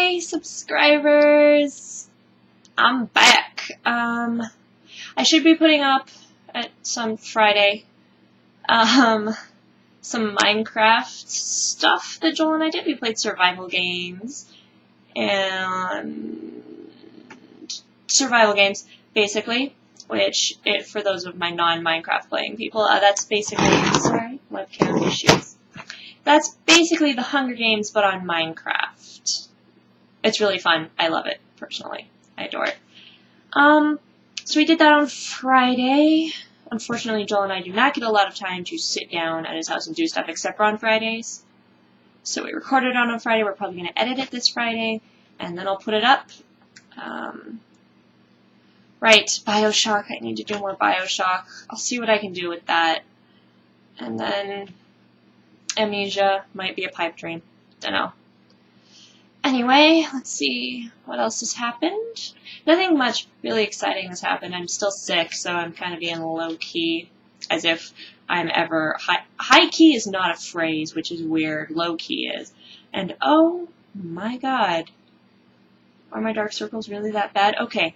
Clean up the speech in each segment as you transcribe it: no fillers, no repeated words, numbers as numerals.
Hi, subscribers! I'm back. I should be putting up at some Friday, some Minecraft stuff that Joel and I did. We played survival games, basically, which, for those of my non-Minecraft playing people, that's basically, sorry, webcam issues. That's basically the Hunger Games, but on Minecraft. It's really fun. I love it, personally. I adore it. So we did that on Friday. Unfortunately, Joel and I do not get a lot of time to sit down at his house and do stuff except for on Fridays. So we recorded it on a Friday. We're probably going to edit it this Friday, and then I'll put it up. Right, Bioshock. I need to do more Bioshock. I'll see what I can do with that. And then Amnesia might be a pipe dream. Dunno. Anyway, let's see what else has happened. Nothing much really exciting has happened. I'm still sick, so I'm kind of being low-key, as if I'm ever... High-key is not a phrase, which is weird. Low-key is. And oh my god. Are my dark circles really that bad? Okay.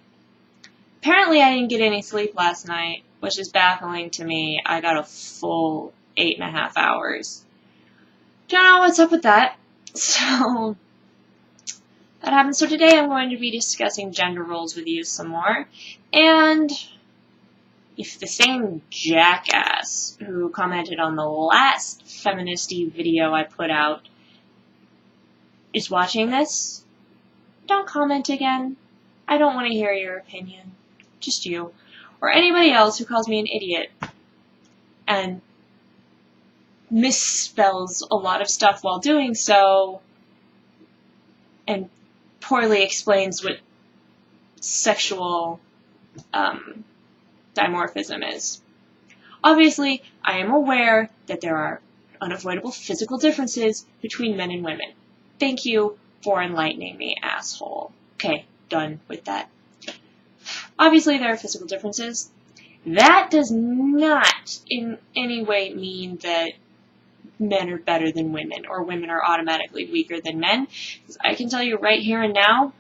Apparently I didn't get any sleep last night, which is baffling to me. I got a full 8.5 hours. Don't know what's up with that. So... that happened. So today I'm going to be discussing gender roles with you some more. And if the same jackass who commented on the last feministy video I put out is watching this, don't comment again. I don't want to hear your opinion. Just you. Or anybody else who calls me an idiot and misspells a lot of stuff while doing so and poorly explains what sexual dimorphism is. Obviously, I am aware that there are unavoidable physical differences between men and women. Thank you for enlightening me, asshole. Okay, done with that. Obviously, there are physical differences. That does not in any way mean that men are better than women, or women are automatically weaker than men. Because I can tell you right here and now,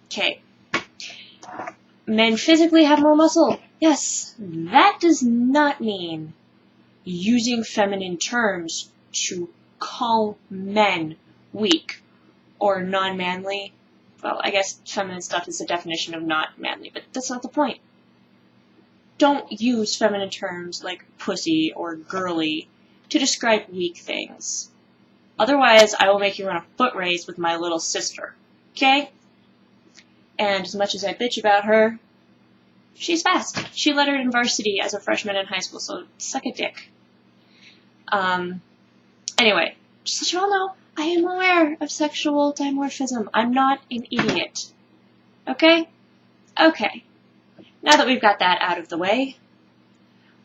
okay, men physically have more muscle. Yes, that does not mean using feminine terms to call men weak or non-manly. Well, I guess feminine stuff is the definition of not manly, but that's not the point. Don't use feminine terms like pussy or girly to describe weak things. Otherwise, I will make you run a foot race with my little sister. Okay? And as much as I bitch about her, she's fast. She lettered in varsity as a freshman in high school, so suck a dick. Anyway, just so you all know, I am aware of sexual dimorphism. I'm not an idiot. Okay? Okay. Now that we've got that out of the way,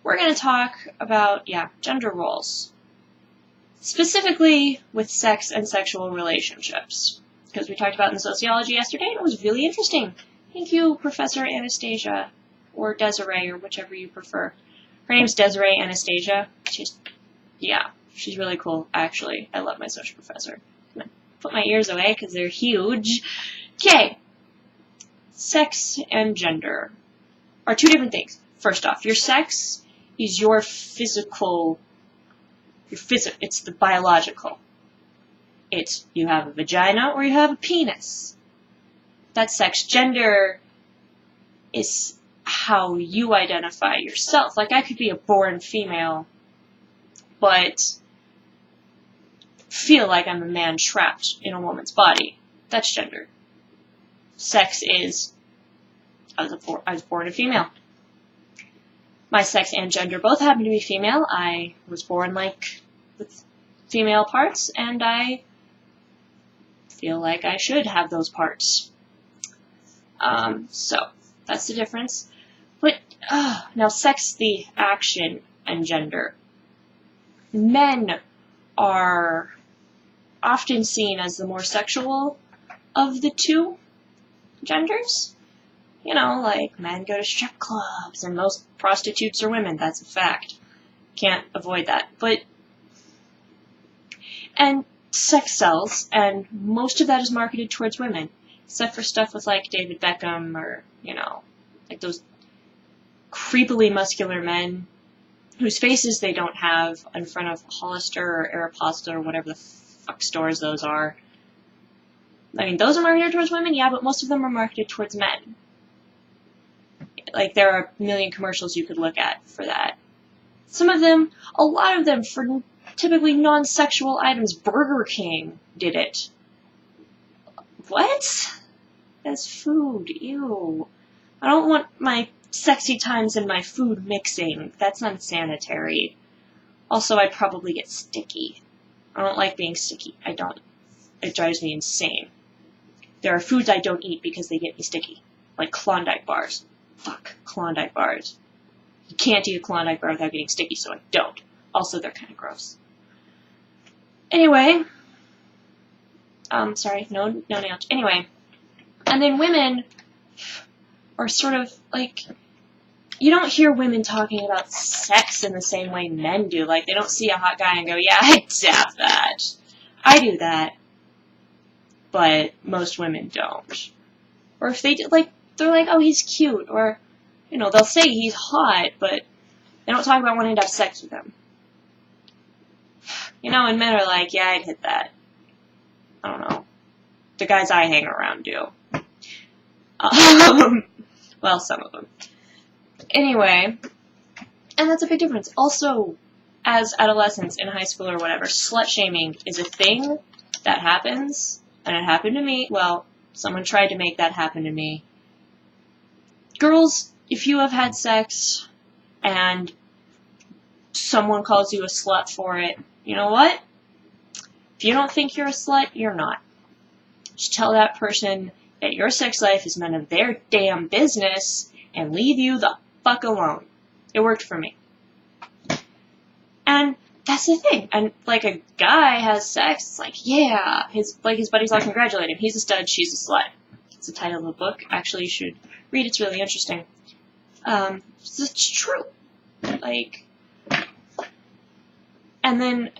we're going to talk about, gender roles. Specifically with sex and sexual relationships. Because we talked about it in sociology yesterday, and it was really interesting. Thank you, Professor Anastasia, or Desiree, or whichever you prefer. Her name's Desiree Anastasia. She's really cool, actually. I love my social professor. Put my ears away, because they're huge. Okay. Sex and gender are two different things. First off, your sex is your physical, it's the biological. It's you have a vagina or you have a penis. That's sex. Gender is how you identify yourself. Like, I could be a born female, but feel like I'm a man trapped in a woman's body. That's gender. Sex is I was born a female. My sex and gender both happen to be female. I was born with female parts, and I feel like I should have those parts. So that's the difference. But now, sex, the action, and gender. Men are often seen as the more sexual of the two genders. You know, like, men go to strip clubs, and most prostitutes are women. That's a fact. Can't avoid that. And sex sells, and most of that is marketed towards women, except for stuff with like David Beckham or, you know, like those creepily muscular men whose faces they don't have in front of Hollister or Aeropostale or whatever the fuck stores those are. I mean, those are marketed towards women, yeah, but most of them are marketed towards men. Like, there are a million commercials you could look at for that. Some of them, a lot of them, for typically non-sexual items. Burger King did it. What? That's food. Ew. I don't want my sexy times and my food mixing. That's unsanitary. Also, I'd probably get sticky. I don't like being sticky. I don't. It drives me insane. There are foods I don't eat because they get me sticky. Like Klondike bars. Fuck, Klondike bars. You can't eat a Klondike bar without getting sticky, so I don't. Also, they're kind of gross. Anyway. Sorry, no nail. Anyway. And then women are sort of, like, you don't hear women talking about sex in the same way men do. Like, they don't see a hot guy and go, yeah, I'd zap that. I do that. But most women don't. Or if they do, like, they're like, oh, he's cute. Or, you know, they'll say he's hot, but they don't talk about wanting to have sex with him. You know, and men are like, yeah, I'd hit that. I don't know. The guys I hang around do. Well, some of them. Anyway, and that's a big difference. Also, as adolescents in high school or whatever, slut-shaming is a thing that happens, and it happened to me. Well, someone tried to make that happen to me. Girls, if you have had sex and someone calls you a slut for it, you know what? If you don't think you're a slut, you're not. Just tell that person that your sex life is none of their damn business and leave you the fuck alone. It worked for me. And that's the thing. And like a guy has sex, it's like, yeah, his buddies all congratulate him. He's a stud, she's a slut. It's the title of the book. Actually, you should read it. It's really interesting. It's true. Like, and then,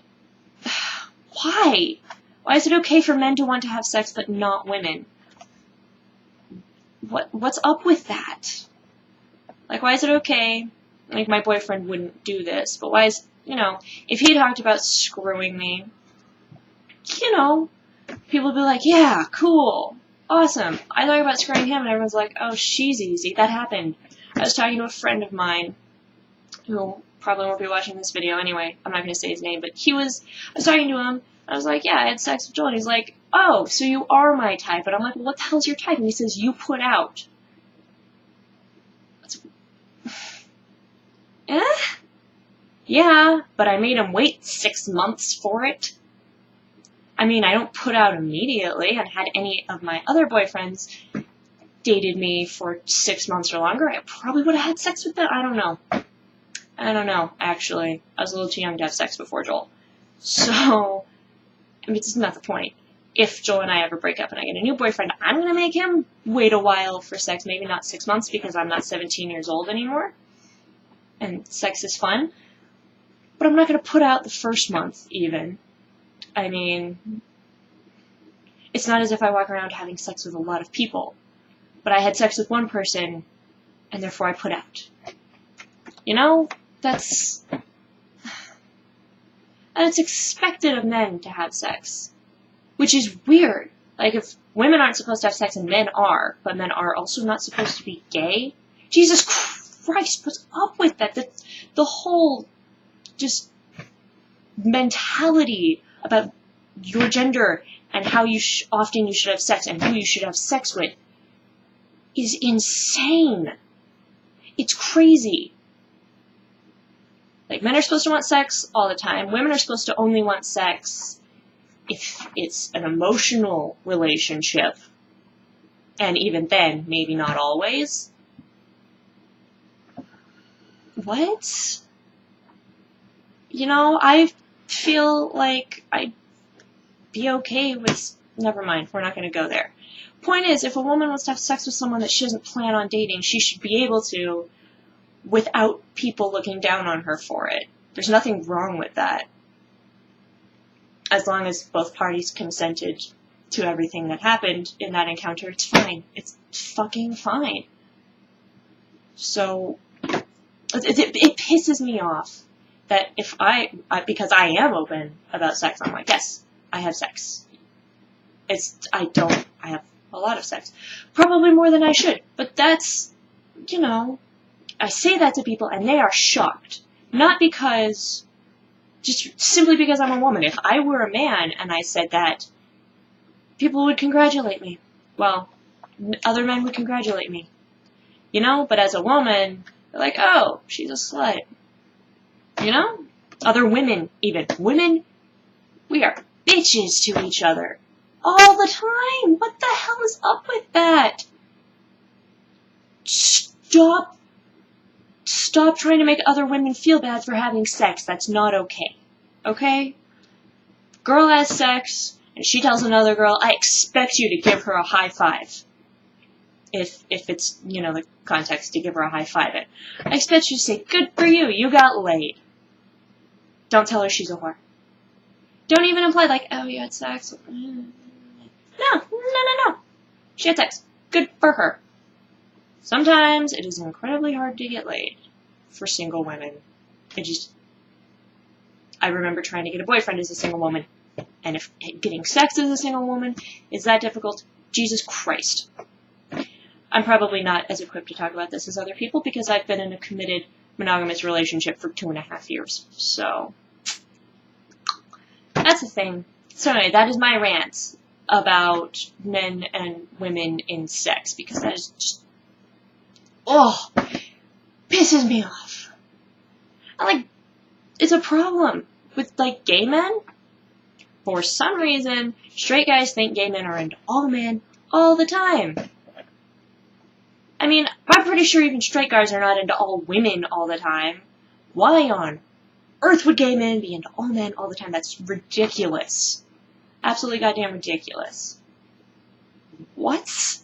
why? Why is it okay for men to want to have sex but not women? What's up with that? Like, why is it okay? Like, my boyfriend wouldn't do this, but why is, you know, if he talked about screwing me, you know, people would be like, yeah, cool, awesome. I talk about screwing him, and everyone's like, oh, she's easy. That happened. I was talking to a friend of mine who probably won't be watching this video anyway. I'm not going to say his name, but I was talking to him. I was like, yeah, I had sex with Joel. And he's like, oh, so you are my type. And I'm like, well, what the hell's your type? And he says, you put out. Yeah, but I made him wait 6 months for it. I mean, I don't put out immediately. And had any of my other boyfriends dated me for 6 months or longer, I probably would have had sex with them. I don't know, actually. I was a little too young to have sex before Joel. So, I mean, it's not the point. If Joel and I ever break up and I get a new boyfriend, I'm going to make him wait a while for sex. Maybe not 6 months because I'm not 17 years old anymore. And sex is fun. But I'm not going to put out the first month, even. I mean, it's not as if I walk around having sex with a lot of people. But I had sex with one person, and therefore I put out. You know? That's... And it's expected of men to have sex. Which is weird. Like, if women aren't supposed to have sex and men are, but men are also not supposed to be gay, Jesus Christ, what's up with that? The whole just mentality about your gender and how often you should have sex and who you should have sex with is insane. It's crazy. Like, men are supposed to want sex all the time. Women are supposed to only want sex if it's an emotional relationship. And even then, maybe not always. What? You know, I feel like I'd be okay with... Never mind, we're not going to go there. Point is, if a woman wants to have sex with someone that she doesn't plan on dating, she should be able to without people looking down on her for it. There's nothing wrong with that. as long as both parties consented to everything that happened in that encounter, it's fine. It's fucking fine. So, it pisses me off that if because I am open about sex, I'm like, yes, I have sex. I have a lot of sex. Probably more than I should. But that's, I say that to people and they are shocked. Not because, just simply because I'm a woman. If I were a man and I said that, people would congratulate me. Well, other men would congratulate me. But as a woman, they're like, oh, she's a slut. Other women, even. Women, we are bitches to each other. All the time. What the hell is up with that? Stop trying to make other women feel bad for having sex. That's not okay. Okay? Girl has sex, and she tells another girl, I expect you to give her a high five. If it's, the context to give her a high five in. I expect you to say, good for you, you got laid. Don't tell her she's a whore. Don't even imply like, oh, you had sex. No. She had sex. Good for her. Sometimes it is incredibly hard to get laid for single women. I remember trying to get a boyfriend as a single woman. And if getting sex as a single woman is that difficult, Jesus Christ. I'm probably not as equipped to talk about this as other people because I've been in a committed monogamous relationship for 2.5 years. So, that's the thing. So anyway, that is my rant about men and women in sex because that is just, pisses me off. It's a problem with, gay men. For some reason, straight guys think gay men are into all men all the time. I mean, I'm pretty sure even straight guys are not into all women all the time. Why on earth would gay men be into all men all the time? That's ridiculous. Absolutely goddamn ridiculous. What?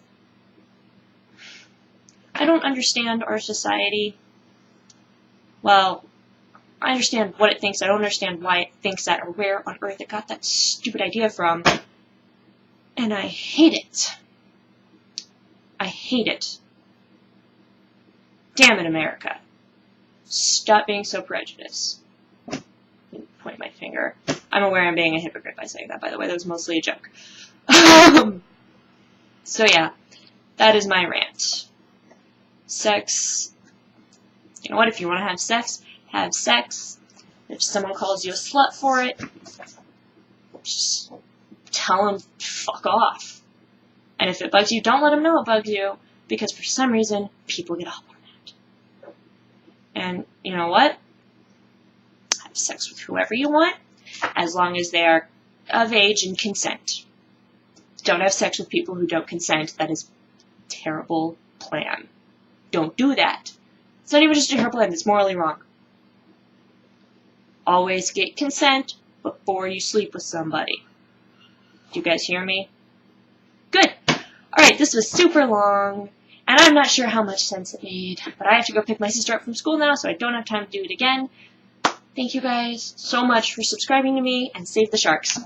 I don't understand our society. Well, I understand what it thinks. I don't understand why it thinks that or where on earth it got that stupid idea from. And I hate it. I hate it. Damn it, America. Stop being so prejudiced. Point my finger. I'm aware I'm being a hypocrite by saying that, by the way. That was mostly a joke. So yeah, that is my rant. Sex. You know what? If you want to have sex, have sex. If someone calls you a slut for it, just tell them fuck off. And if it bugs you, don't let them know it bugs you, because for some reason, people get off on that. And you know what? Have sex with whoever you want, as long as they are of age and consent. Don't have sex with people who don't consent. That is a terrible plan. Don't do that. It's not even just a terrible plan, it's morally wrong. Always get consent before you sleep with somebody. Do you guys hear me? Good. Alright, this was super long, and I'm not sure how much sense it made, but I have to go pick my sister up from school now, so I don't have time to do it again. Thank you guys so much for subscribing to me, and save the sharks.